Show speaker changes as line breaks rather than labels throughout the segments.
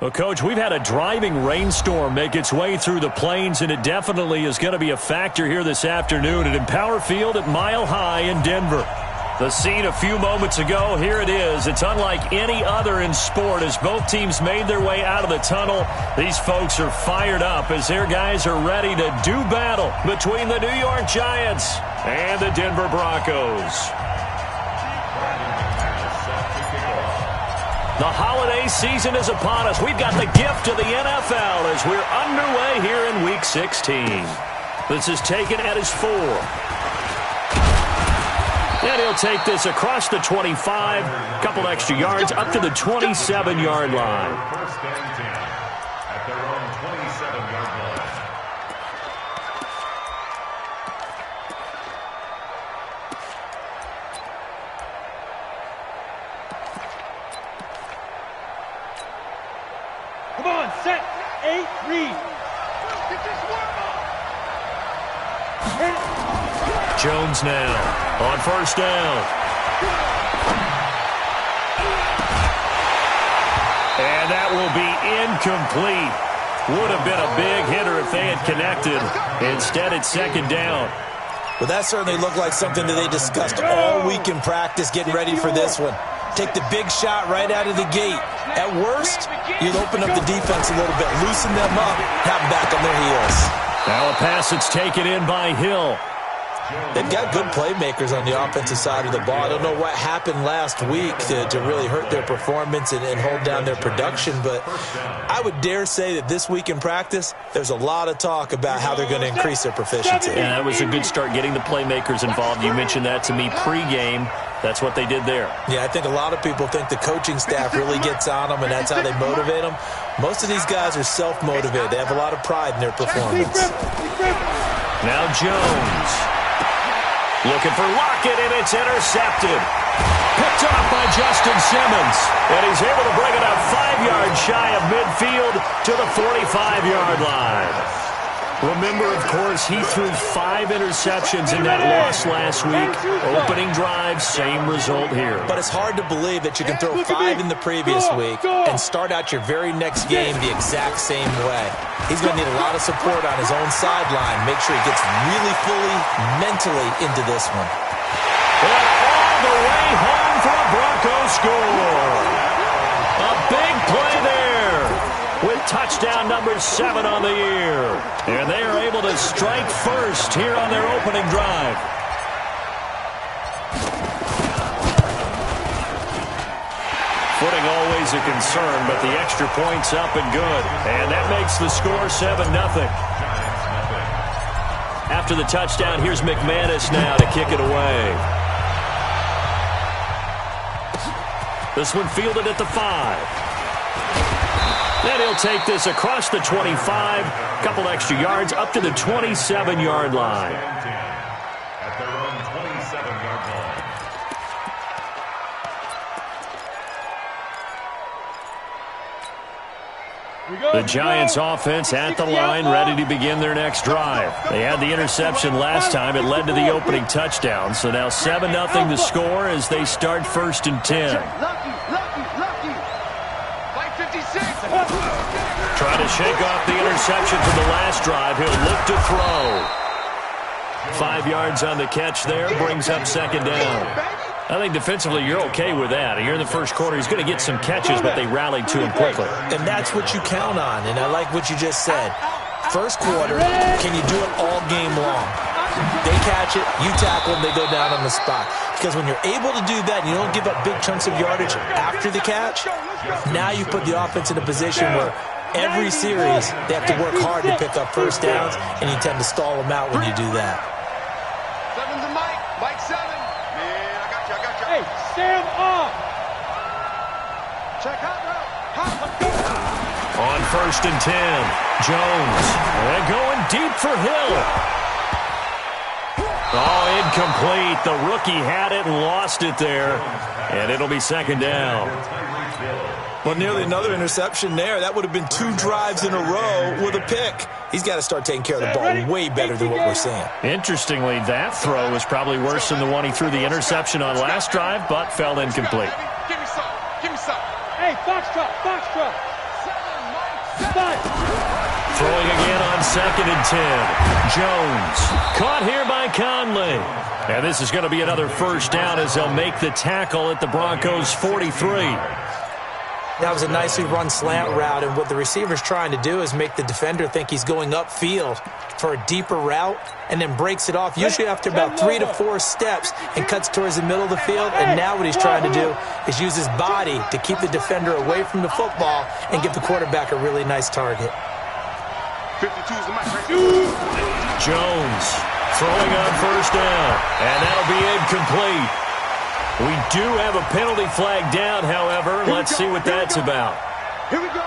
Well, Coach, we've had a driving rainstorm make its way through the plains, and it definitely is going to be a factor here this afternoon at Empower Field at Mile High in Denver. The scene a few moments ago, here it is. It's unlike any other in sport as both teams made their way out of the tunnel. These folks are fired up as their guys are ready to do battle between the New York Giants and the Denver Broncos. The holiday season is upon us. We've got the gift of the NFL as we're underway here in Week 16. This is taken at his 4. And he'll take this across the 25, a couple extra yards, up to the 27-yard line.
First and 10 at their own 27-yard line.
Come on, set, 8, read.
Jones now on first down. And that will be incomplete. Would have been a big hitter if they had connected. Instead, it's second down.
Well, that certainly looked like something that they discussed all week in practice, getting ready for this one. Take the big shot right out of the gate. At worst, you'll open up the defense a little bit, loosen them up, have them back on their heels.
Now a pass that's taken in by Hill.
They've got good playmakers on the offensive side of the ball. I don't know what happened last week to really hurt their performance and hold down their production, but I would dare say that this week in practice, there's a lot of talk about how they're going to increase their proficiency.
Yeah, that was a good start getting the playmakers involved. You mentioned that to me pregame. That's what they did there.
Yeah, I think a lot of people think the coaching staff really gets on them, and that's how they motivate them. Most of these guys are self-motivated. They have a lot of pride in their performance.
Now Jones. Looking for Lockett, and it's intercepted. Picked off by Justin Simmons. And he's able to bring it up 5 yards shy of midfield to the 45-yard line. Remember, of course, he threw 5 interceptions in that loss last week. Opening drive, same result here.
But it's hard to believe that you can throw 5 in the previous week and start out your very next game the exact same way. He's going to need a lot of support on his own sideline. Make sure he gets really fully mentally into this one.
And all the way home for a Broncos score. A big play there with touchdown number 7 on the year. And they are able to strike first here on their opening drive. Footing always a concern, but the extra point's up and good. And that makes the score 7-0. After the touchdown, here's McManus now to kick it away. This one fielded at the 5. Then he'll take this across the 25, a couple extra yards, up to the 27-yard line.
At their own 27-yard line.
The Giants offense at the line, ready to begin their next drive. They had the interception last time. It led to the opening touchdown. So now 7-0 to score as they start first and 10. Trying to shake off the interception from the last drive. He'll look to throw. 5 yards on the catch there, brings up second down. I think defensively you're okay with that. Here in the first quarter, he's going to get some catches, but they rallied to him quickly.
And that's what you count on, and I like what you just said. First quarter, can you do it all game long? They catch it, you tackle them, they go down on the spot. Because when you're able to do that and you don't give up big chunks of yardage after the catch, now you put the offense in a position where every series they have to work hard to pick up first downs, and you tend to stall them out when you do that.
7's a Mike. Mike 7. Man, I got you.
Hey, Sam off.
Check hot route.
On first and 10, Jones. And going deep for Hill. Oh, incomplete. The rookie had it and lost it there. And it'll be second down.
Well, nearly another interception there. That would have been 2 drives in a row with a pick. He's got to start taking care of the ball way better than what we're seeing.
Interestingly, that throw was probably worse than the one he threw the interception on last drive, but fell incomplete.
Give me some. Give me some.
Hey, Foxtrot, Foxtrot.
Throwing again on 2nd and 10. Jones caught here by Conley. And this is going to be another first down as they'll make the tackle at the Broncos' 43.
That was a nicely run slant route, and what the receiver's trying to do is make the defender think he's going upfield for a deeper route and then breaks it off, usually after about 3 to 4 steps, and cuts towards the middle of the field. And now what he's trying to do is use his body to keep the defender away from the football and give the quarterback a really nice target.
52 is the mic right.
Jones throwing on first down, and that'll be incomplete. We do have a penalty flag down, however. Let's see what that's about.
Here we go.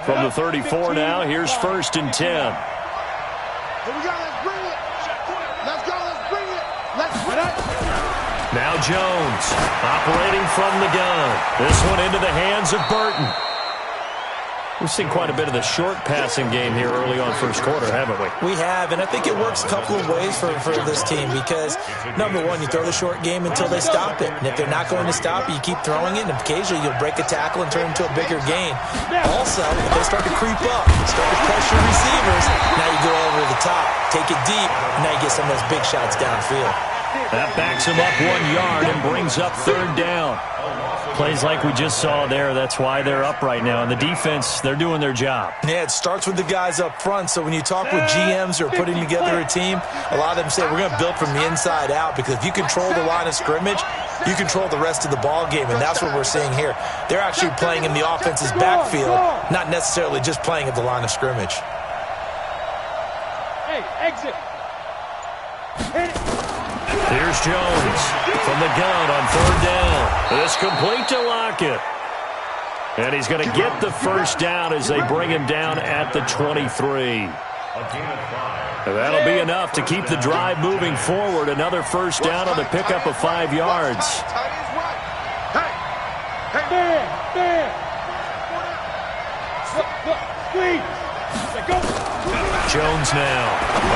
From the 34 now, here's 1st and 10.
Here we go. Let's bring it. Let's go. Let's bring it. Let's bring it.
Now Jones operating from the gun. This one into the hands of Burton. We've seen quite a bit of the short passing game here early on first quarter, haven't we?
We have, and I think it works a couple of ways for this team because, number one, you throw the short game until they stop it. And if they're not going to stop it, you keep throwing it, and occasionally you'll break a tackle and turn it into a bigger gain. Also, if they start to creep up, start to pressure receivers, now you go over the top, take it deep, and now you get some of those big shots downfield.
That backs him up 1 yard and brings up 3rd down. Plays like we just saw there. That's why they're up right now. And the defense, they're doing their job.
Yeah, it starts with the guys up front. So when you talk with GMs who are putting together a team, a lot of them say we're going to build from the inside out because if you control the line of scrimmage, you control the rest of the ball game, and that's what we're seeing here. They're actually playing in the offense's backfield, not necessarily just playing at the line of scrimmage.
Hey, exit. Hit it.
Here's Jones from the gun on 3rd down. This complete to Lockett. And he's going to get the first down as they bring him down at the 23. And that'll be enough to keep the drive moving forward. Another first down on the pickup of 5 yards.
Bam. Squeeze. Go.
Jones now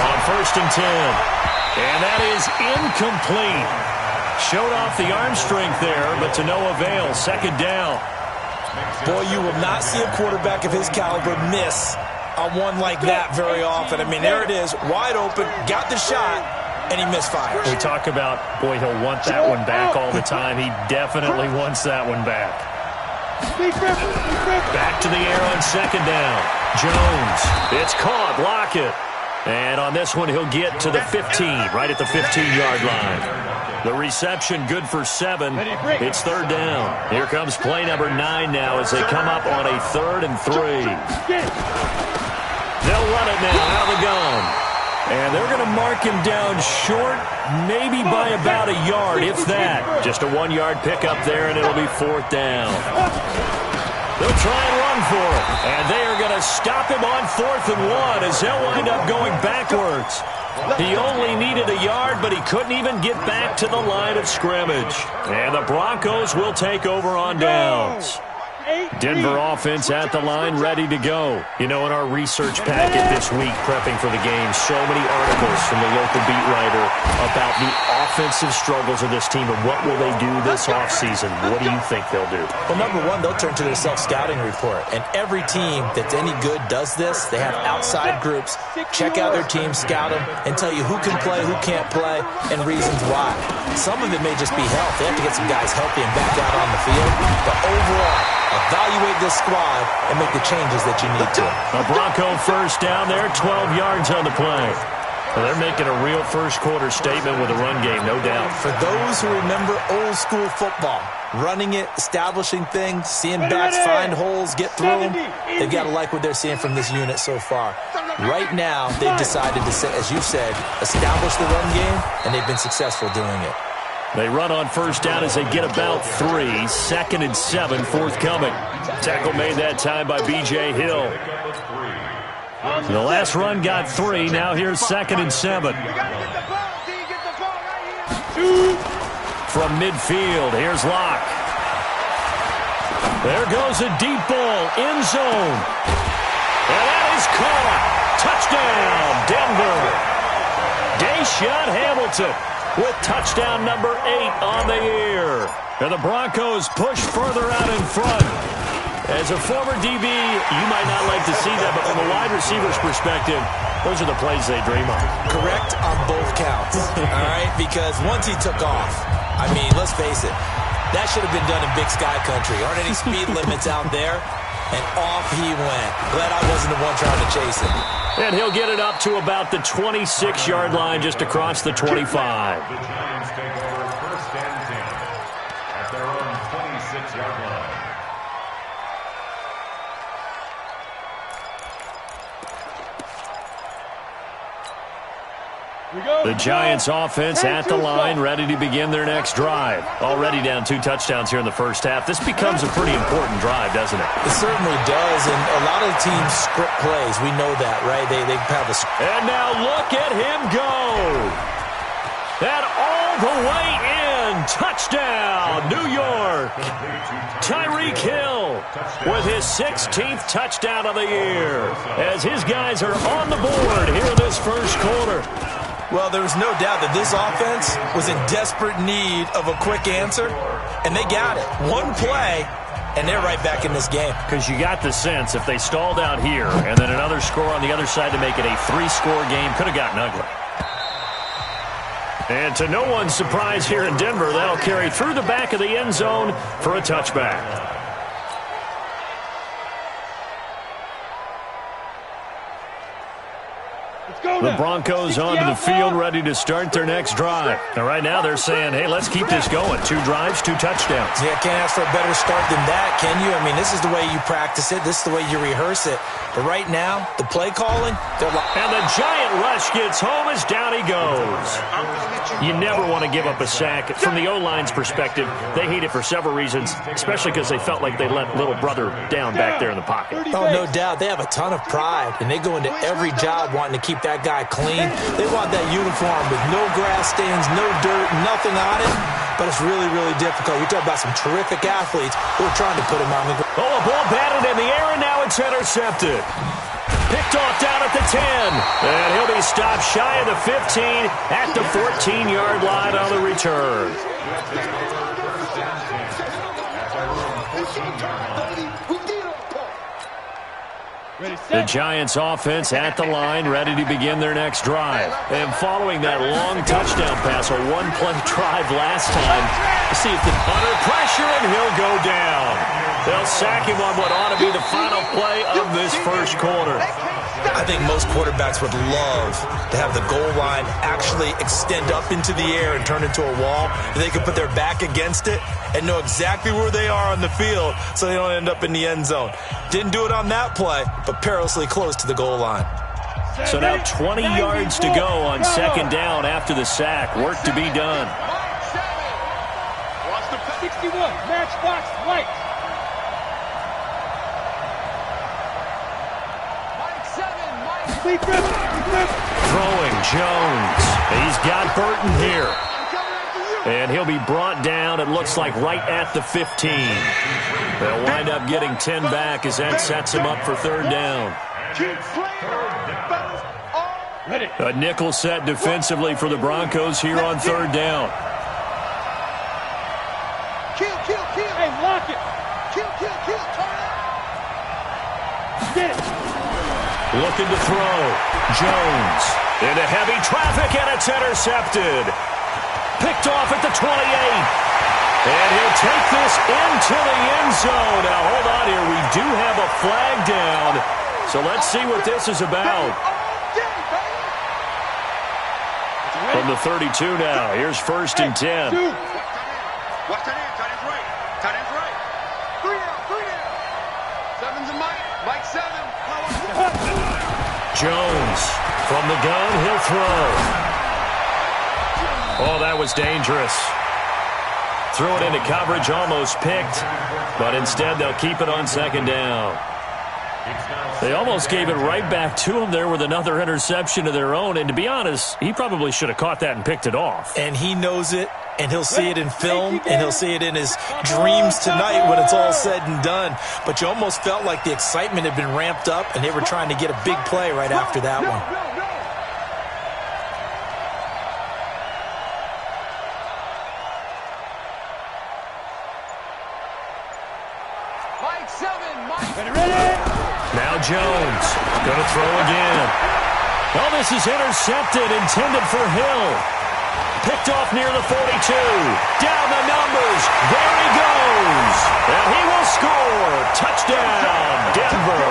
on 1st and 10. And that is incomplete. Showed off the arm strength there, but to no avail. 2nd down.
Boy, you will not see a quarterback of his caliber miss on one like that very often. I mean, there it is, wide open, got the shot, and he misfires.
We talk about, boy, he'll want that one back all the time. He definitely wants that one back. Back to the air on 2nd down. Jones. It's caught. Lockett. And on this one, he'll get to the 15, right at the 15-yard line. The reception good for 7. It's 3rd down. Here comes play number 9 now as they come up on a 3rd and 3. They'll run it now out of the gun. And they're going to mark him down short, maybe by about a yard, if that. Just a 1-yard pickup there, and it'll be 4th down. They'll try and run for it. And they are going to stop him on 4th and 1 as they'll wind up going backwards. He only needed a yard, but he couldn't even get back to the line of scrimmage. And the Broncos will take over on downs. Denver offense at the line, ready to go. You know, in our research packet this week, prepping for the game, so many articles from the local beat writer about the offensive struggles of this team and what will they do this offseason. What do you think they'll do?
Well, number one, they'll turn to their self-scouting report. And every team that's any good does this. They have outside groups, check out their team, scout them, and tell you who can play, who can't play, and reasons why. Some of it may just be health. They have to get some guys healthy and back out on the field. But overall, evaluate this squad and make the changes that you need to.
A Bronco first down there, 12 yards on the play. Well, they're making a real first-quarter statement with a run game, no doubt.
For those who remember old-school football, running it, establishing things, seeing backs find holes, get through them, they've got to like what they're seeing from this unit so far. Right now, they've decided to, as you said, establish the run game, and they've been successful doing it.
They run on first down as they get about 3. 2nd and 7 forthcoming. Tackle made that time by B.J. Hill. The last run got 3. Now here's 2nd and 7. From midfield, here's Locke. There goes a deep ball, end zone. And that is caught. Touchdown, Denver. Deshaun Hamilton with touchdown number 8 on the year. And the Broncos push further out in front. as a former DB, you might not like to see that, but from a wide receiver's perspective, those are the plays they dream of.
Correct on both counts, all right? Because once he took off, I mean, let's face it, that should have been done in Big Sky Country. Aren't any speed limits out there? And off he went. Glad I wasn't the one trying to chase him.
And he'll get it up to about the 26-yard line, just across the 25.
The Giants take over 1st and 10 at their own 26-yard line.
The Giants offense at the line, ready to begin their next drive. Already down 2 touchdowns here in the first half. This becomes a pretty important drive, doesn't it?
It certainly does, and a lot of the teams script plays. We know that, right? They have a...
And now look at him go. And all the way in. Touchdown, New York. Tyreek Hill with his 16th touchdown of the year as his guys are on the board here in this first quarter.
Well, there was no doubt that this offense was in desperate need of a quick answer, and they got it. One play, and they're right back in this game.
Because you got the sense if they stalled out here and then another score on the other side to make it a 3-score game, could have gotten ugly. And to no one's surprise here in Denver, that'll carry through the back of the end zone for a touchback. The Broncos onto the field, ready to start their next drive. And right now they're saying, hey, let's keep this going. 2 drives, 2 touchdowns.
Yeah, can't ask for a better start than that, can you? I mean, this is the way you practice it. This is the way you rehearse it. But right now, the play calling, they're like...
And the giant rush gets home as down he goes. You never want to give up a sack. From the O-line's perspective, they hate it for several reasons, especially because they felt like they let little brother down back there in the pocket.
Oh, no doubt. They have a ton of pride, and they go into every job wanting to keep that guy clean. They want that uniform with no grass stains, no dirt, nothing on it. But it's really, really difficult. You're talking about some terrific athletes who are trying to put him on the ground.
Oh, a ball batted in the air, and now it's intercepted. Picked off down at the 10. And he'll be stopped shy of the 15 at the 14-yard line on the return. The Giants offense at the line, ready to begin their next drive. And following that long touchdown pass, a 1-play drive last time, see if under pressure, and he'll go down. They'll sack him on what ought to be the final play of this first quarter.
I think most quarterbacks would love to have the goal line actually extend up into the air and turn into a wall. They can put their back against it and know exactly where they are on the field so they don't end up in the end zone. Didn't do it on that play, but perilously close to the goal line.
So now 20 yards to go on second down after the sack. Work to be done.
61, matchbox white.
Throwing Jones. He's got Burton here. And he'll be brought down, it looks like, right at the 15. They'll wind up getting 10 back as that sets him up for third down. A nickel set defensively for the Broncos here on third down.
Hey, lock it. Get it.
Looking to throw. Jones into heavy traffic, and it's intercepted. Picked off at the 28. And he'll take this into the end zone. Now, hold on here. We do have a flag down. So let's see what this is about. From the 32 now. Here's 1st and 10.
Watch that end. Tight end's right. Tight end's right. 3 down. 7's a Mike. Mike 7.
Jones from the gun. He'll throw. Oh, that was dangerous. Threw it into coverage, almost picked. But instead, they'll keep it on second down. They almost gave it right back to him there with another interception of their own. And to be honest, he probably should have caught that and picked it off.
And he knows it, and he'll see it in film, and he'll see it in his dreams tonight when it's all said and done. But you almost felt like the excitement had been ramped up, and they were trying to get a big play right after that one.
Mike
Now Jones, going to throw again. Oh, this is intercepted, intended for Hill. Picked off near the 42. Down the numbers. There he goes. And he will score. Touchdown, Denver.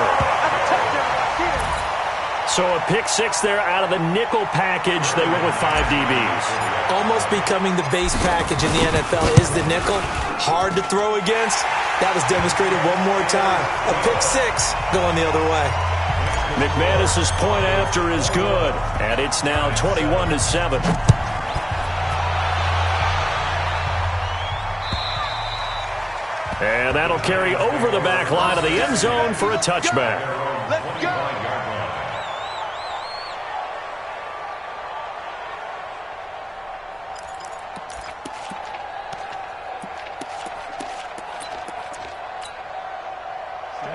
So a pick six there out of the nickel package. They went with 5 DBs.
Almost becoming the base package in the NFL is the nickel. Hard to throw against. That was demonstrated one more time. A pick six going the other way.
McManus's point after is good. And it's now 21-7. And that'll carry over the back line of the end zone for a touchback.
Let's go.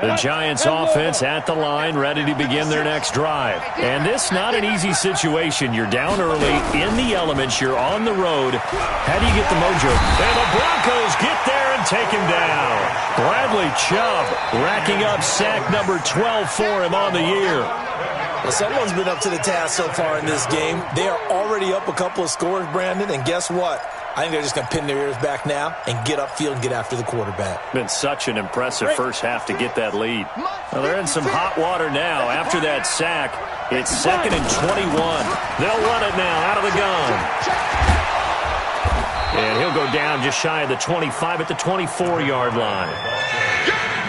The Giants offense at the line, ready to begin their next drive. And this not an easy situation. You're down early, in the elements, you're on the road. How do you get the mojo? And the Broncos get there and take him down. Bradley Chubb racking up sack number 12 for him on the year.
Well, someone's been up to the task so far in this game. They are already up a couple of scores, Brandon, and guess what? I think they're just going to pin their ears back now and get upfield and get after the quarterback.
Been such an impressive first half to get that lead. Well, they're in some hot water now. After that sack, it's 2nd and 21. They'll run it now out of the gun. And he'll go down just shy of the 25 at the 24-yard line.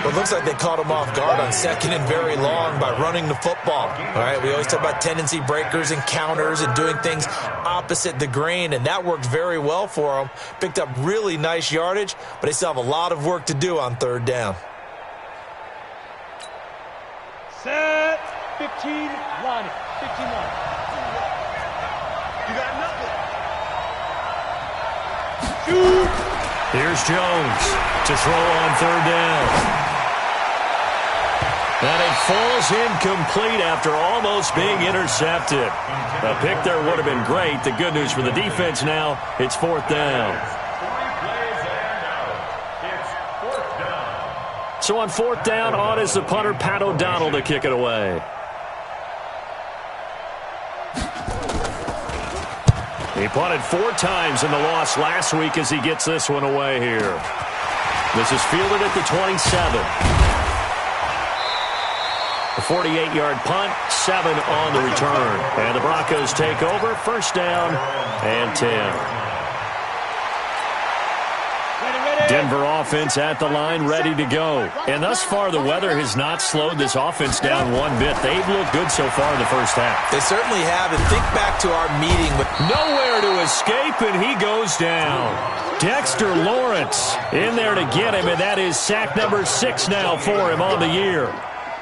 Well, it looks like they caught him off guard on 2nd and very long by running the football. All right, we always talk about tendency breakers and counters and doing things opposite the grain, and that worked very well for them. Picked up really nice yardage, but they still have a lot of work to do on 3rd down.
Set. 15, line it. 15 line.
You got nothing.
Shoot.
Here's Jones to throw on 3rd down. And it falls incomplete after almost being intercepted. A pick there would have been great. The good news for the defense now, it's 4th down. So on 4th down, on is the punter, Pat O'Donnell, to kick it away. He punted 4 times in the loss last week as he gets this one away here. This is fielded at the 27. A 48-yard punt, 7 on the return. And the Broncos take over, 1st down and 10. Denver offense at the line, ready to go. And thus far, the weather has not slowed this offense down one bit. They've looked good so far in the first half.
They certainly have. And think back to our meeting with
nowhere to escape, and he goes down. Dexter Lawrence in there to get him, and that is sack number 6 now for him on the year.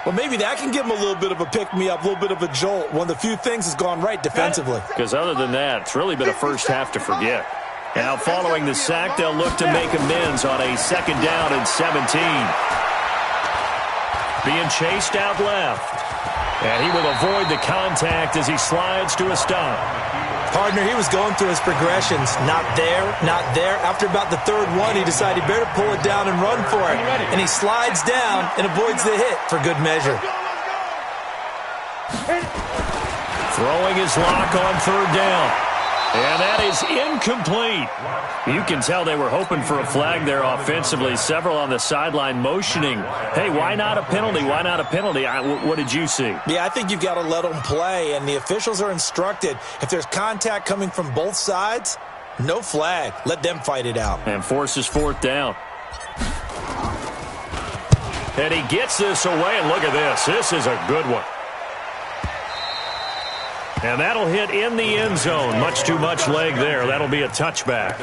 Well, maybe that can give him a little bit of a pick-me-up, a little bit of a jolt. One of the few things has gone right defensively.
Because other than that, it's really been a first half to forget. Now following the sack, they'll look to make amends on a 2nd down and 17. Being chased out left. And he will avoid the contact as he slides to a stop.
Partner, he was going through his progressions. Not there, not there. After about the 3rd one, he decided he better pull it down and run for it. And he slides down and avoids the hit for good measure.
Throwing his lock on 3rd down. And that is incomplete. You can tell they were hoping for a flag there offensively. Several on the sideline motioning. Hey, why not a penalty? Why not a penalty? What did you see?
Yeah, I think you've got to let them play, and the officials are instructed. If there's contact coming from both sides, no flag. Let them fight it out.
And forces 4th down. And he gets this away, and look at this. This is a good one. And that'll hit in the end zone. Much too much leg there. That'll be a touchback.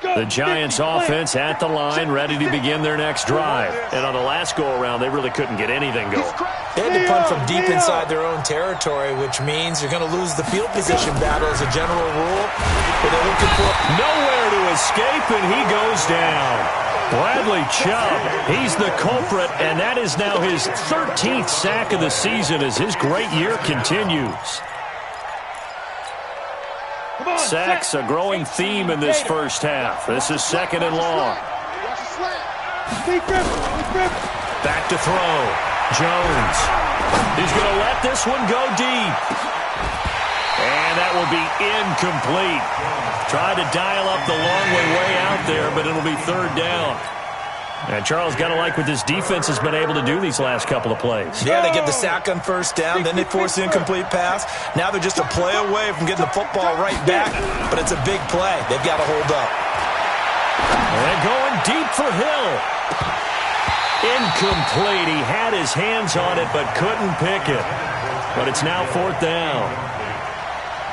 The Giants offense at the line, ready to begin their next drive. And on the last go-around, they really couldn't get anything going.
They had to punt from deep inside their own territory, which means you're going to lose the field position battle as a general rule. But they're looking for
nowhere to escape, and he goes down. Bradley Chubb, he's the culprit, and that is now his 13th sack of the season as his great year continues. Sacks, a growing theme in this first half. This is 2nd and long. Back to throw. Jones. He's going to let this one go deep. And that will be incomplete. Tried to dial up the long way out there, but it'll be 3rd down. And Charles, got to like what this defense has been able to do these last couple of plays.
Yeah, they get the sack on 1st down, then they force the incomplete pass. Now they're just a play away from getting the football right back, but it's a big play. They've got to hold up.
And going deep for Hill. Incomplete. He had his hands on it, but couldn't pick it. But it's now 4th down.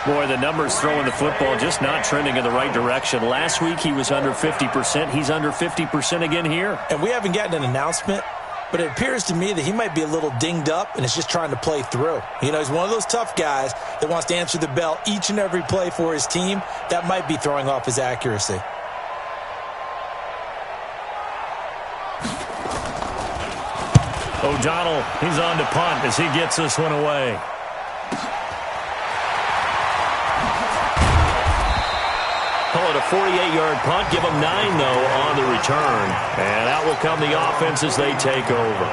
Boy, the numbers throwing the football just not trending in the right direction. Last week he was under 50%. He's under 50% again here.
And we haven't gotten an announcement, but it appears to me that he might be a little dinged up and is just trying to play through. You know, he's one of those tough guys that wants to answer the bell each and every play for his team. That might be throwing off his accuracy.
O'Donnell, he's on to punt as he gets this one away. Call it a 48-yard punt. Give them 9, though, on the return. And out will come the offense as they take over.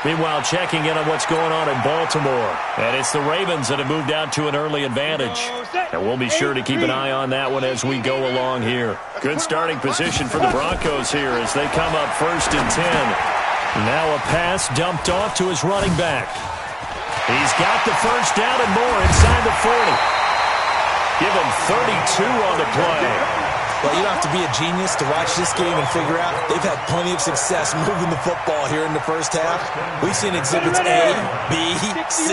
Meanwhile, checking in on what's going on in Baltimore. And it's the Ravens that have moved out to an early advantage. And we'll be sure to keep an eye on that one as we go along here. Good starting position for the Broncos here as they come up 1st and 10. Now a pass dumped off to his running back. He's got the 1st down and more inside the 40. Give him 32 on the play.
Well, you don't have to be a genius to watch this game and figure out they've had plenty of success moving the football here in the first half. We've seen exhibits A, B, C,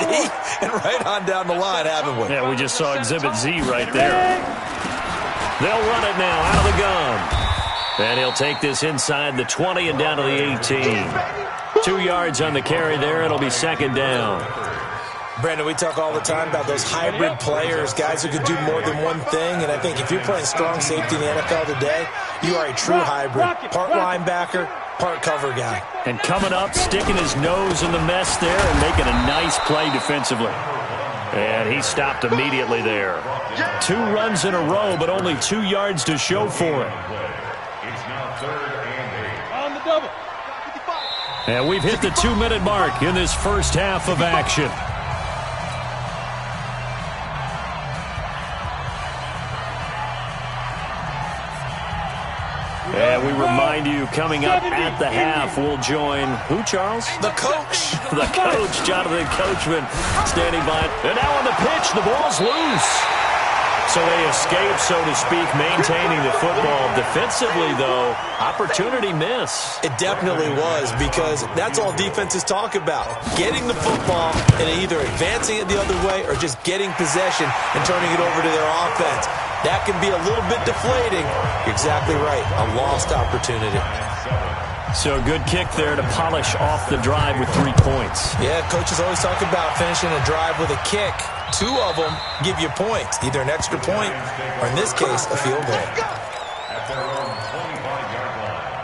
and right on down the line, haven't we?
Yeah, we just saw exhibit Z right there. They'll run it now out of the gun. And he'll take this inside the 20 and down to the 18. 2 yards on the carry there. It'll be 2nd down.
Brandon, we talk all the time about those hybrid players, guys who can do more than one thing, and I think if you're playing strong safety in the NFL today, you are a true hybrid. Part linebacker, part cover guy.
And coming up, sticking his nose in the mess there and making a nice play defensively. And he stopped immediately there. 2 runs in a row, but only 2 yards to show for it.
It's now 3rd and 8.
On the double.
And we've hit the 2-minute mark in this first half of action. And we remind you, coming up at the half, we'll join who, Charles?
The coach.
The coach, Jonathan Coachman, standing by. And now on the pitch, the ball's loose. So they escape, so to speak, maintaining the football. Defensively, though, opportunity miss.
It definitely was, because that's all defenses talk about. Getting the football and either advancing it the other way or just getting possession and turning it over to their offense. That can be a little bit deflating. You're exactly right. A lost opportunity.
So a good kick there to polish off the drive with 3 points.
Yeah, coaches always talk about finishing a drive with a kick. 2 of them give you points, either an extra point or, in this case, a field goal.
At their own 25-yard line.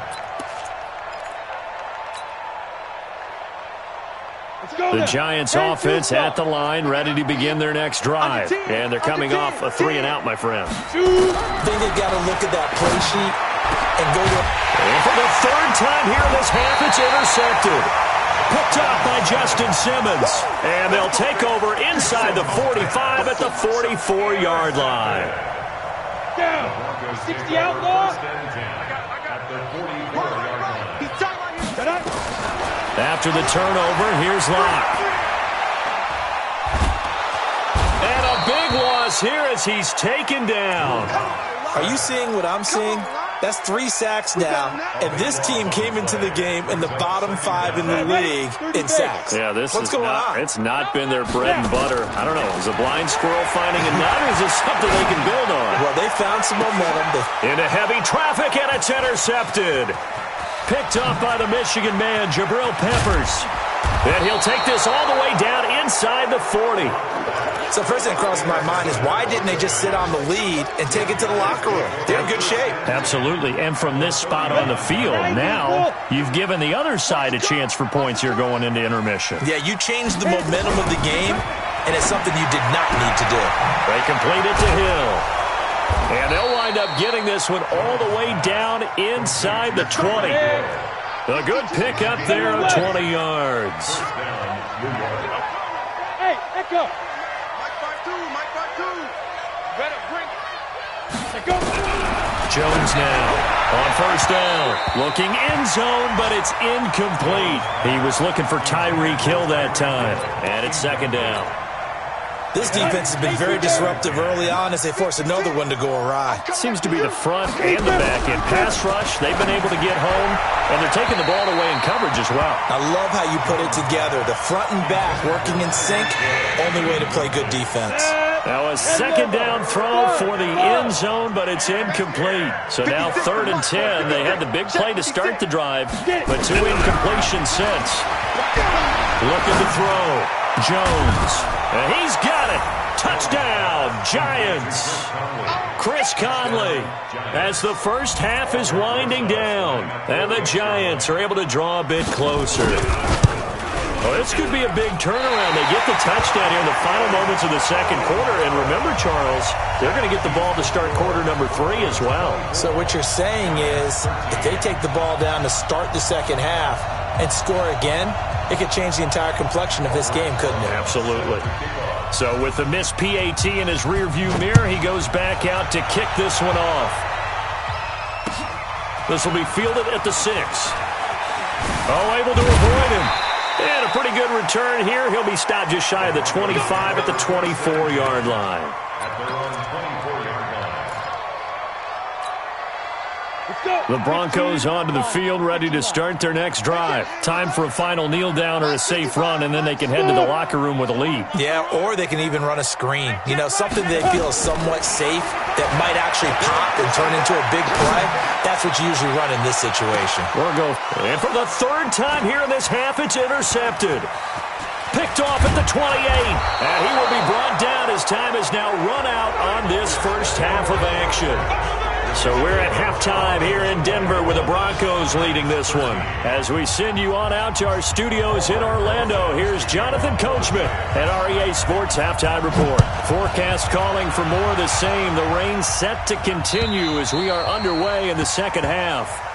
The Giants offense at the line, ready to begin their next drive. And they're coming off a 3-and-out, my friend.
I think they've got to look at that play sheet and go to...
And for the 3rd time here in this half, it's intercepted. Picked up by Justin Simmons. And they'll take over inside the 45 at the 44-yard line.
Down. 60 outlaw.
At the 44-yard line.
After the turnover, here's Locke. And a big loss here as he's taken down.
Are you seeing what I'm seeing? That's 3 sacks now, and this team came into the game in the bottom 5 in the league in sacks.
Yeah,
What's going on?
It's not been their bread and butter. I don't know. Is a blind squirrel finding a nut, or is this something they can build on?
Well, they found some momentum.
Into heavy traffic, and it's intercepted. Picked up by the Michigan man, Jabril Peppers. And he'll take this all the way down inside the 40.
So first thing that crosses my mind is, why didn't they just sit on the lead and take it to the locker room? They're in good shape.
Absolutely. And from this spot on the field, now you've given the other side a chance for points here going into intermission.
Yeah, you changed the momentum of the game, and it's something you did not need to do.
They complete it to Hill. And they'll wind up getting this one all the way down inside the 20. A good pick up there of 20 yards.
Hey, Echo.
Mike 5-2, Mike 5-2. Better bring it.
Go.
Jones now on first down. Looking end zone, but it's incomplete. He was looking for Tyreek Hill that time. And it's second down.
This defense has been very disruptive early on as they force another one to go awry.
Seems to be the front and the back end. Pass rush, they've been able to get home, and they're taking the ball away in coverage as well.
I love how you put it together. The front and back working in sync, only way to play good defense.
Now a second down throw for the end zone, but it's incomplete. So now 3rd and 10. They had the big play to start the drive, but 2 incompletions since. Looking to throw. Jones. And he's got it. Touchdown, Giants. Chris Conley, as the first half is winding down, and the Giants are able to draw a bit closer. Well, this could be a big turnaround. They get the touchdown here in the final moments of the second quarter. And remember, Charles, they're going to get the ball to start quarter number 3 as well.
So what you're saying is if they take the ball down to start the second half and score again, it could change the entire complexion of this game, couldn't it?
Absolutely. So with the missed PAT in his rearview mirror, he goes back out to kick this one off. This will be fielded at the 6. Oh, able to avoid him. And a pretty good return here. He'll be stopped just shy of the 25 at the 24-yard line.
At their own 24-yard line.
The Broncos onto the field, ready to start their next drive. Time for a final kneel down or a safe run, and then they can head to the locker room with a lead.
Yeah, or they can even run a screen. You know, something they feel is somewhat safe that might actually pop and turn into a big play. That's what you usually run in this situation.
And for the 3rd time here in this half, it's intercepted. Picked off at the 28. And he will be brought down as time is now run out on this first half of action. So we're at halftime here in Denver with the Broncos leading this one. As we send you on out to our studios in Orlando, here's Jonathan Coachman at REA Sports Halftime Report. Forecast calling for more of the same. The rain set to continue as we are underway in the second half.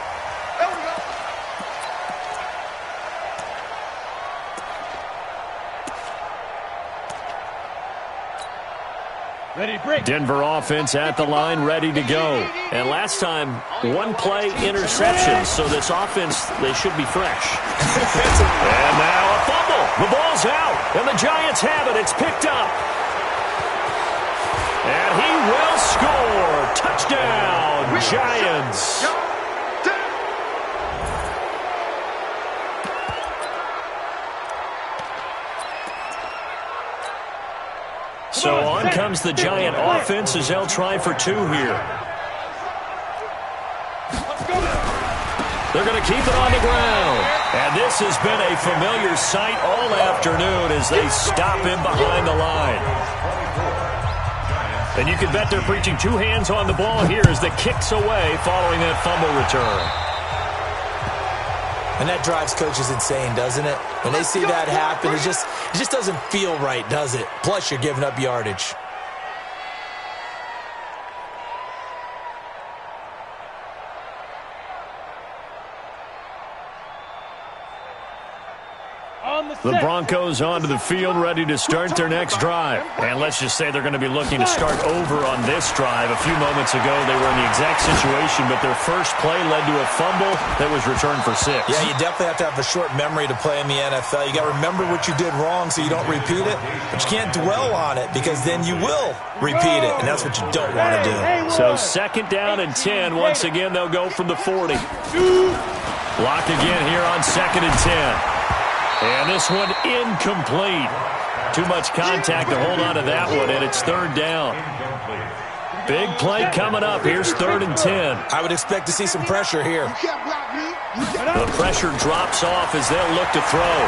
Denver offense at the line, ready to go. And last time, 1 play interception, so this offense, they should be fresh. And now a fumble. The ball's out, and the Giants have it. It's picked up. And he will score. Touchdown, Giants. So on comes the Giant offense as they'll try for 2 here. They're going to keep it on the ground. And this has been a familiar sight all afternoon as they stop him behind the line. And you can bet they're preaching 2 hands on the ball here as the kick's away following that fumble return.
And that drives coaches insane, doesn't it? When they see that happen, it just doesn't feel right, does it? Plus, you're giving up yardage.
The Broncos onto the field, ready to start their next drive. And let's just say they're going to be looking to start over on this drive. A few moments ago, they were in the exact situation, but their first play led to a fumble that was returned for 6.
Yeah, you definitely have to have a short memory to play in the NFL. You got to remember what you did wrong so you don't repeat it, but you can't dwell on it because then you will repeat it, and that's what you don't want to do.
So 2nd down and 10. Once again, they'll go from the 40. Lock again here on 2nd and 10. And this one incomplete. Too much contact to hold on to that one, and it's 3rd down. Big play coming up. Here's 3rd and 10.
I would expect to see some pressure here.
The pressure drops off as they'll look to throw.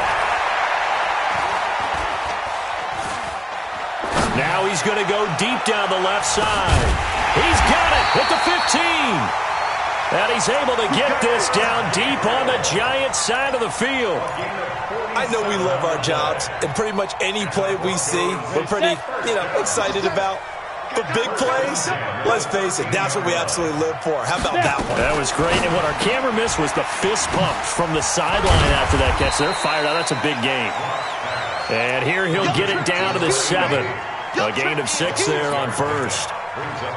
Now he's going to go deep down the left side. He's got it at the 15. And he's able to get this down deep on the Giants side of the field.
I know we love our jobs, and pretty much any play we see, we're pretty, excited about. But big plays, let's face it, that's what we absolutely live for. How about that one?
That was great, and what our camera missed was the fist pump from the sideline after that catch. They're fired out. That's a big game. And here he'll get it down to the 7. A gain of 6 there on first.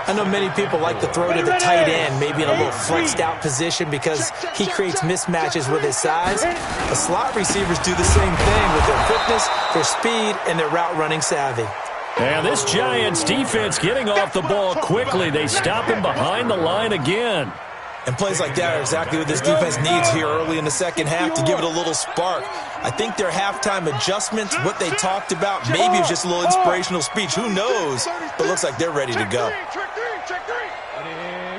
I know many people like to throw to the tight end, maybe in a little flexed out position because he creates mismatches with his size. The slot receivers do the same thing with their quickness, their speed, and their route running savvy.
And this Giants defense getting off the ball quickly. They stop him behind the line again.
And plays like that are exactly what this defense needs here early in the second half to give it a little spark. I think their halftime adjustments, what they talked about, maybe it was just a little inspirational speech. Who knows? But looks like they're ready to go.
Check three.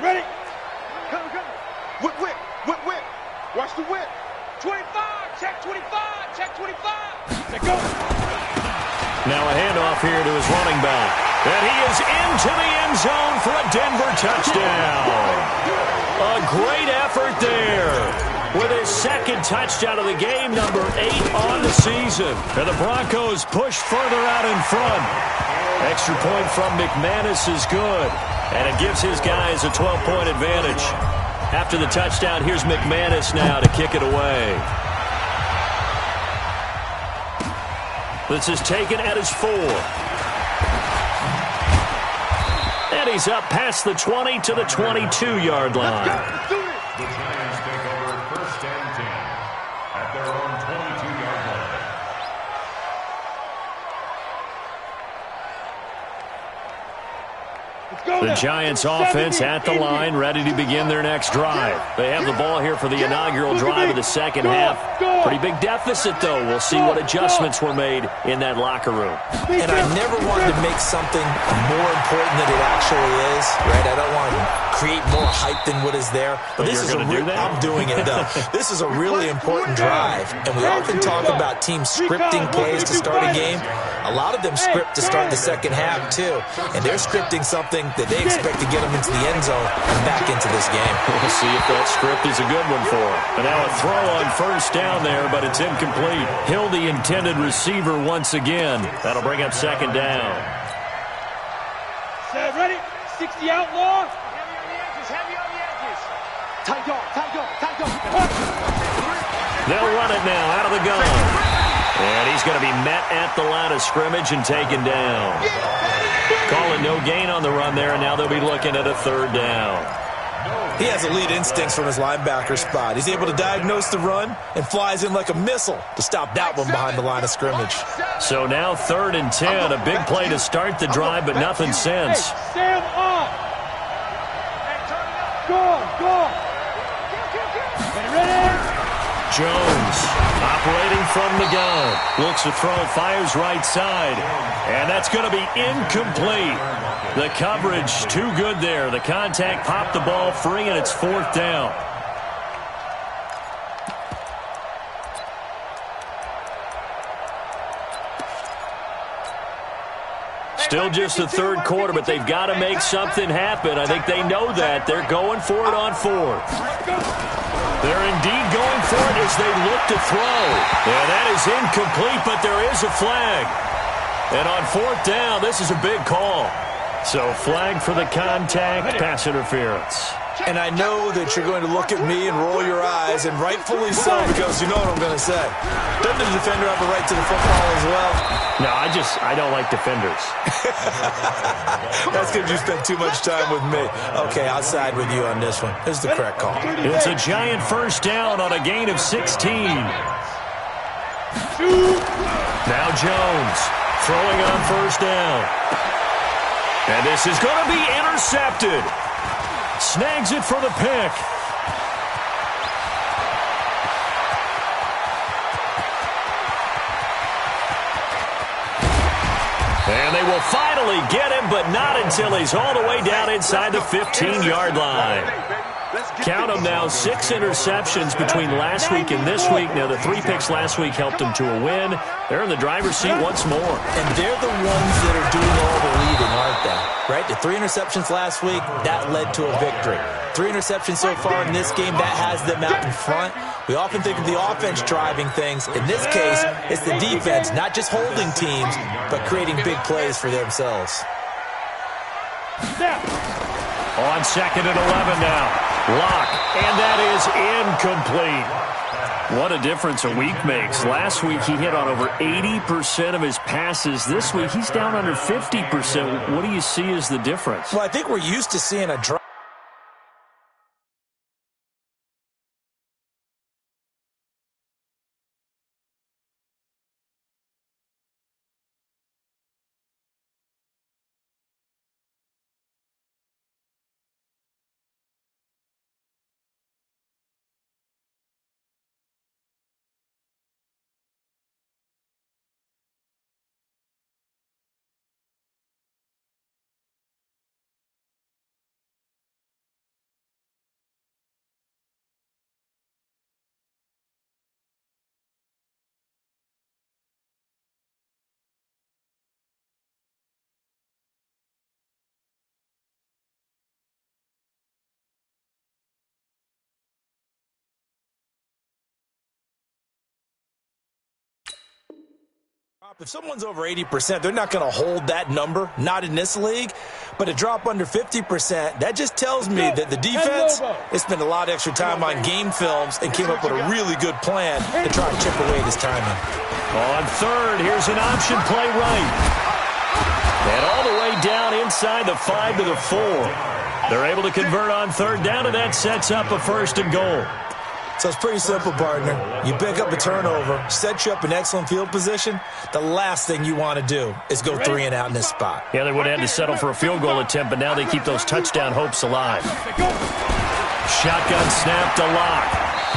Ready. Come. Whip. Watch the whip. 25. Check 25. Check 25. Let go.
Now a handoff here to his running back. And he is into the end zone for a Denver touchdown. A great effort there with his second touchdown of the game, number 8 on the season. And the Broncos push further out in front. Extra point from McManus is good, and it gives his guys a 12-point advantage. After the touchdown, here's McManus now to kick it away. This is taken at his 4. And he's up past the 20 to the 22-yard line.
The Giants take over first and 10 at their own 22-yard line.
The Giants offense at the line, ready to begin their next drive. They have the ball here for the inaugural drive of the second half. Pretty big deficit, though. We'll see what adjustments were made in that locker room.
And I never wanted to make something more important than it actually is, right? I don't want to create more hype than what is there. But this is I'm doing it, though. This is a really important drive. And we often talk about teams scripting plays to start a game. A lot of them script to start the second half, too. And they're scripting something that they expect to get them into the end zone and back into this game.
We'll see if that script is a good one for them. And now a throw on first down there, but it's incomplete. Hill, the intended receiver once again. That'll bring up second down.
Set, ready? 60 outlaw.
Heavy on the edges.
Tight dog.
They'll run it now out of the gun. And he's going to be met at the line of scrimmage and taken down. Calling no gain on the run there, and now they'll be looking at a third down.
He has elite instincts from his linebacker spot. He's able to diagnose the run and flies in like a missile to stop that one behind the line of scrimmage.
So now 3rd and 10, a big play to start the drive, but nothing since.
Stand up. Go. Ready?
Jones operating from the gun. Looks to throw, fires right side. And that's going to be incomplete. The coverage too good there. The contact popped the ball free, and it's 4th down. Still just the third quarter, but they've got to make something happen. I think they know that. They're going for it on 4th. They're indeed going for it as they look to throw. And that is incomplete, but there is a flag. And on 4th down, this is a big call. So flag for the contact, pass interference.
And I know that you're going to look at me and roll your eyes, and rightfully so, because you know what I'm going to say. Doesn't the defender have a right to the football as well?
No, I don't like defenders.
That's because you spent too much time with me. Okay, I'll side with you on this one. This is the correct call.
It's a Giant first down on a gain of 16. Now Jones throwing on first down. And this is going to be intercepted. Snags it for the pick. And they will finally get him, but not until he's all the way down inside the 15-yard line. Count them now, 6 interceptions between last week and this week. Now, the 3 picks last week helped them to a win. They're in the driver's seat once more.
And they're the ones that are doing all the leading, aren't they? Right? The 3 interceptions last week, that led to a victory. 3 interceptions so far in this game, that has them out in front. We often think of the offense driving things. In this case, it's the defense, not just holding teams, but creating big plays for themselves.
On 2nd and 11 now. Lock, and that is incomplete. What a difference a week makes. Last week he hit on over 80% of his passes. This week he's down under 50%. What do you see as the difference?
Well, I think we're used to seeing a drop. If someone's over 80%, they're not going to hold that number, not in this league. But a drop under 50%, that just tells me that the defense has spent a lot of extra time on game films and came up with a really good plan to try and chip away at his timing.
On 3rd, here's an option play right. And all the way down inside the 5 to the 4. They're able to convert on 3rd down, and that sets up a 1st and goal.
So it's pretty simple, partner. You pick up a turnover, set you up in excellent field position. The last thing you want to do is go 3 and out in this spot.
Yeah, they would have had to settle for a field goal attempt, but now they keep those touchdown hopes alive. Shotgun snap to Lock.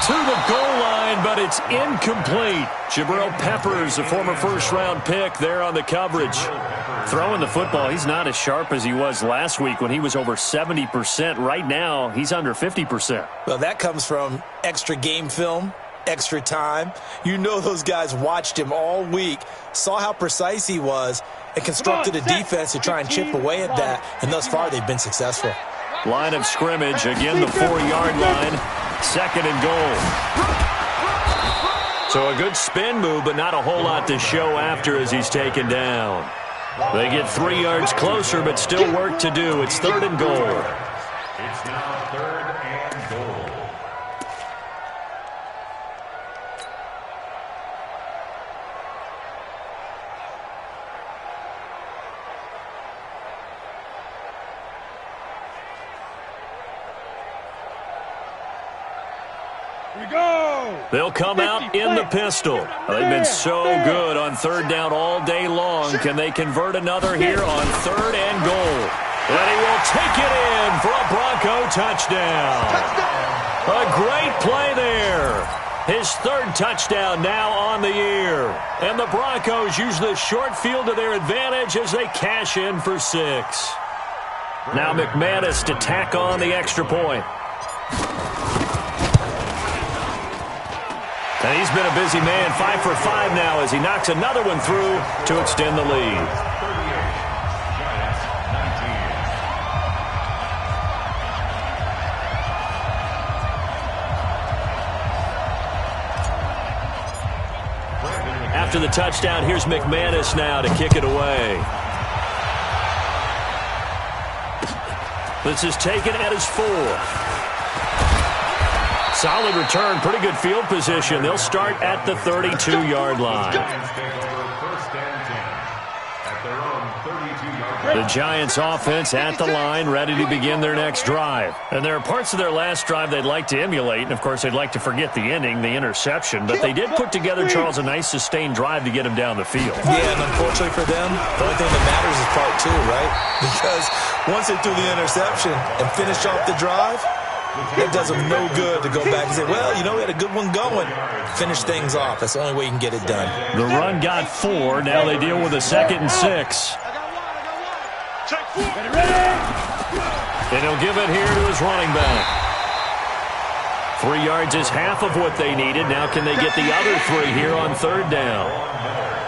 To the goal line, but it's incomplete. Jabril Peppers, a former first-round pick there on the coverage. Throwing the football, he's not as sharp as he was last week when he was over 70%. Right now, he's under 50%.
Well, that comes from extra game film, extra time. You know those guys watched him all week, saw how precise he was, and constructed a defense to try and chip away at that, and thus far they've been successful.
Line of scrimmage, again the 4-yard line, 2nd and goal. So a good spin move, but not a whole lot to show after as he's taken down. They get 3 yards closer, but still work to do. It's 3rd and goal.
It's now 3rd and goal.
Here we go.
They'll come out in the pistol. They've been so good on 3rd down all day long. Can they convert another here on 3rd and goal? And he will take it in for a Bronco touchdown. A great play there. His 3rd touchdown now on the year. And the Broncos use the short field to their advantage as they cash in for 6. Now McManus to tack on the extra point. And he's been a busy man, 5 for 5 now as he knocks another one through to extend the lead. After the touchdown, here's McManus now to kick it away. This is taken at his 4th. Solid return, pretty good field position. They'll start at the 32-yard line. The Giants offense at the line, ready to begin their next drive. And there are parts of their last drive they'd like to emulate, and of course they'd like to forget the ending, the interception, but they did put together, Charles, a nice sustained drive to get him down the field.
Yeah, and unfortunately for them, the only thing that matters is part 2, right? Because once they threw the interception and finished off the drive, it does them no good to go back and say, well, you know, we had a good one going. Finish things off. That's the only way you can get it done.
The run got 4. Now they deal with a 2nd and 6. And he'll give it here to his running back. 3 yards is half of what they needed. Now can they get the other 3 here on third down?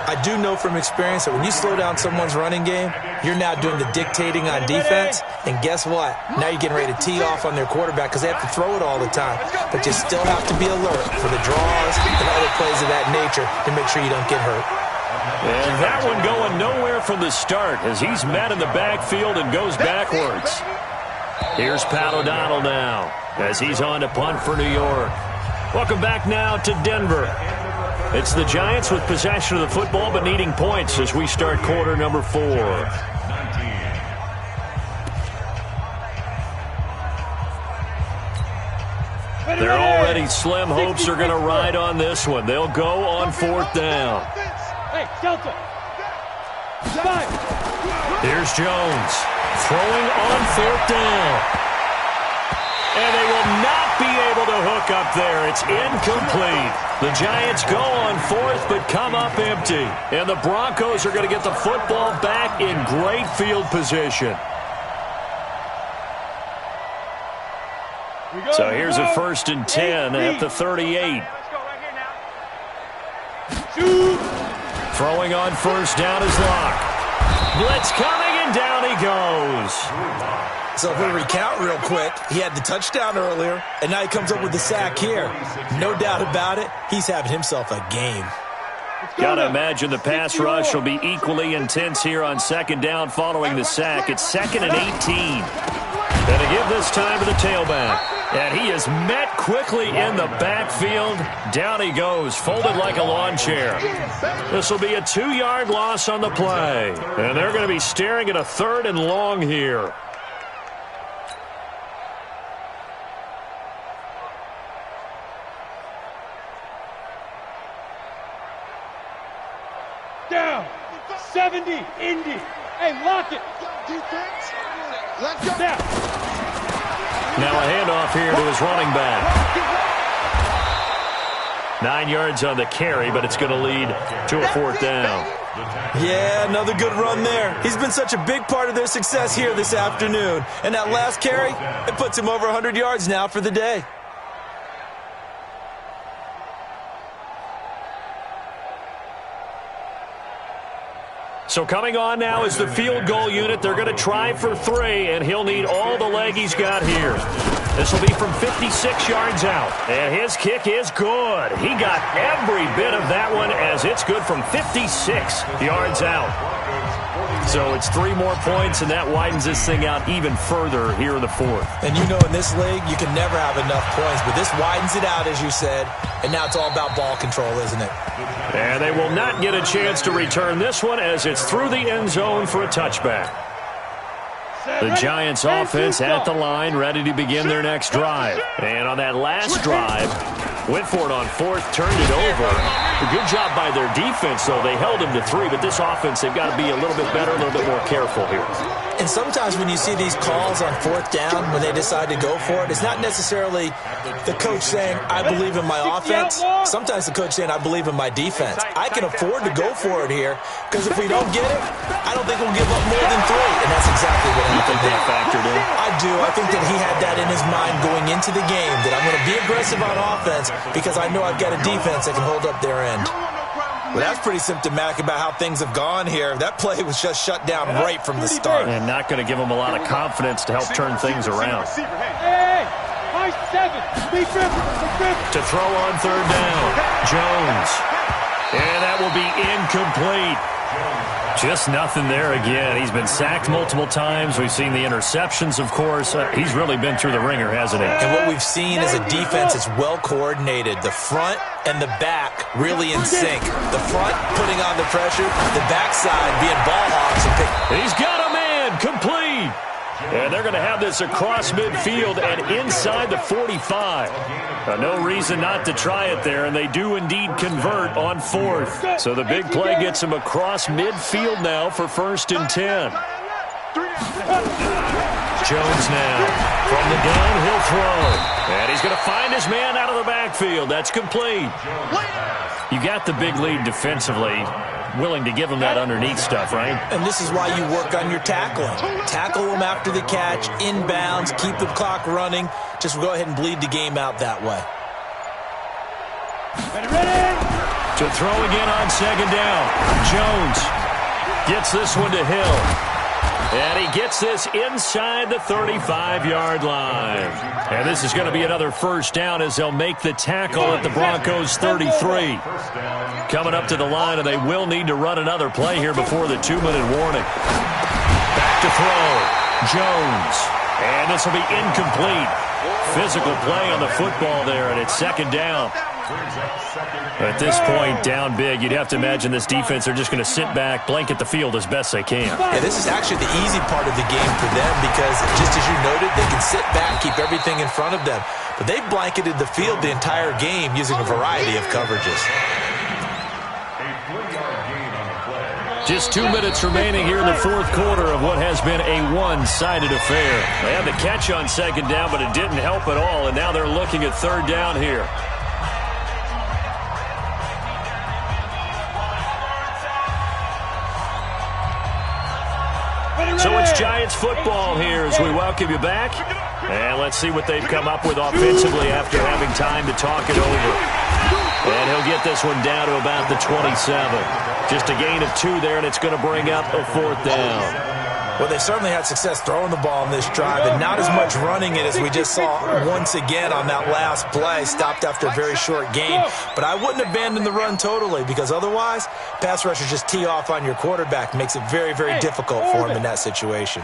I do know from experience that when you slow down someone's running game, you're now doing the dictating on defense. And guess what? Now you're getting ready to tee off on their quarterback because they have to throw it all the time. But you still have to be alert for the draws and other plays of that nature to make sure you don't get hurt.
And that one going nowhere from the start as he's met in the backfield and goes backwards. Here's Pat O'Donnell now as he's on to punt for New York. Welcome back now to Denver. It's the Giants with possession of the football but needing points as we start quarter number 4. They're already slim hopes are going to ride on this one. They'll go on 4th down.
Hey, Delta.
Here's Jones throwing on 4th down. And they will not be able to hook up there. It's incomplete. The Giants go on 4th but come up empty. And the Broncos are going to get the football back in great field position. So here's a 1st and 10 at the 38. Throwing on 1st down is Locke. Blitz coming and down he goes.
So if we recount real quick, he had the touchdown earlier, and now he comes up with the sack here. No doubt about it, he's having himself a game.
Got to imagine the pass rush will be equally intense here on 2nd down following the sack. It's 2nd and 18. And to give this time to the tailback. And he is met quickly in the backfield. Down he goes, folded like a lawn chair. This will be a 2-yard loss on the play. And they're going to be staring at a 3rd and long here.
Down. 70, Indy. Hey, lock it. Defense. Let's go. Down.
Now a handoff here to his running back. 9 yards on the carry, but it's going to lead to a 4th down.
Yeah, another good run there. He's been such a big part of their success here this afternoon. And that last carry, it puts him over 100 yards now for the day.
So coming on now is the field goal unit. They're going to try for 3, and he'll need all the leg he's got here. This will be from 56 yards out, and his kick is good. He got every bit of that one as it's good from 56 yards out. So it's 3 more points, and that widens this thing out even further here in the 4th.
And you know in this league, you can never have enough points, but this widens it out, as you said, and now it's all about ball control, isn't it?
And they will not get a chance to return this one as it's through the end zone for a touchback. The Giants offense at the line, ready to begin their next drive. And on that last drive, went for it on 4th, turned it over. A good job by their defense, though. They held him to 3, but this offense, they've got to be a little bit better, a little bit more careful here.
And sometimes when you see these calls on 4th down, when they decide to go for it, it's not necessarily the coach saying, I believe in my offense. Sometimes the coach saying, I believe in my defense. I can afford to go for it here, because if we don't get it, I don't think we'll give up more than 3. And that's exactly what happened.
You think that factored in?
I do. I think that he had that in his mind going into the game, that I'm going to be aggressive on offense because I know I've got a defense that can hold up their end. Well, that's pretty symptomatic about how things have gone here. That play was just shut down right from the start.
And not going to give them a lot of confidence to help turn things around.
Hey, high 7. Big rip.
To throw on 3rd down, Jones. And that will be incomplete. Just nothing there again. He's been sacked multiple times. We've seen the interceptions, of course. He's really been through the ringer, hasn't he?
And what we've seen is a defense that's well coordinated. The front and the back really in sync. The front putting on the pressure, the backside being ball hawks. And
he's got a man complete. And they're going to have this across midfield and inside the 45. No reason not to try it there, and they do indeed convert on 4th. So the big play gets him across midfield now for 1st and 10. Jones now from the downhill throw. And he's going to find his man out of the backfield. That's complete. You got the big lead defensively. Willing to give him that underneath stuff, right?
And this is why you work on your tackling. Tackle him after the catch, inbounds, keep the clock running. just go ahead and bleed the game out that way.
Ready.
To throw again on second down. Jones gets this one to Hill. And he gets this inside the 35-yard line. And this is going to be another first down as they'll make the tackle at the Broncos 33. Coming up to the line, and they will need to run another play here before the 2-minute warning. Back to throw. Jones. And this will be incomplete. Physical play on the football there, and it's second down. At this point, down big, you'd have to imagine this defense are just going to sit back, blanket the field as best they can.
Yeah, this is actually the easy part of the game for them because, just as you noted, they can sit back, keep everything in front of them. But they've blanketed the field the entire game using a variety of coverages.
Just 2 minutes remaining here in the fourth quarter of what has been a one-sided affair. They had the catch on second down, but it didn't help at all, and now they're looking at third down here. So it's Giants football here as we welcome you back. And let's see what they've come up with offensively after having time to talk it over. And he'll get this one down to about the 27. Just a gain of 2 there, and it's going to bring up a fourth down.
Well, they certainly had success throwing the ball in this drive, and not as much running it as we just saw once again on that last play. Stopped after a very short gain. But I wouldn't abandon the run totally, because otherwise, pass rushers just tee off on your quarterback. Makes it very, very difficult for him in that situation.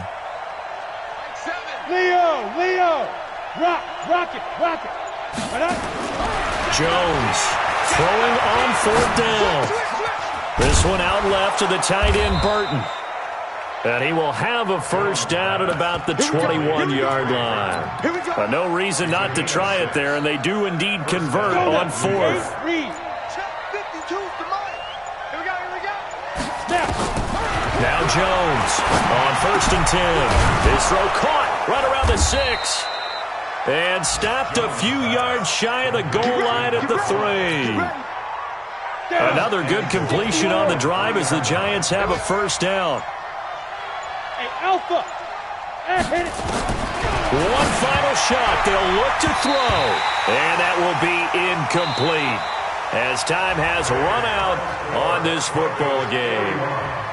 Leo. Rock it.
Jones throwing on fourth down. This one out left to the tight end, Burton. And he will have a first down at about the 21-yard line. But no reason not to try it there, and they do indeed convert on fourth. Now Jones on 1st and 10. His throw caught right around the 6. And stopped a few yards shy of the goal line at the 3. Another good completion on the drive as the Giants have a first down.
Alpha. Hit it.
One final shot. They'll look to throw. And that will be incomplete as time has run out on this football game.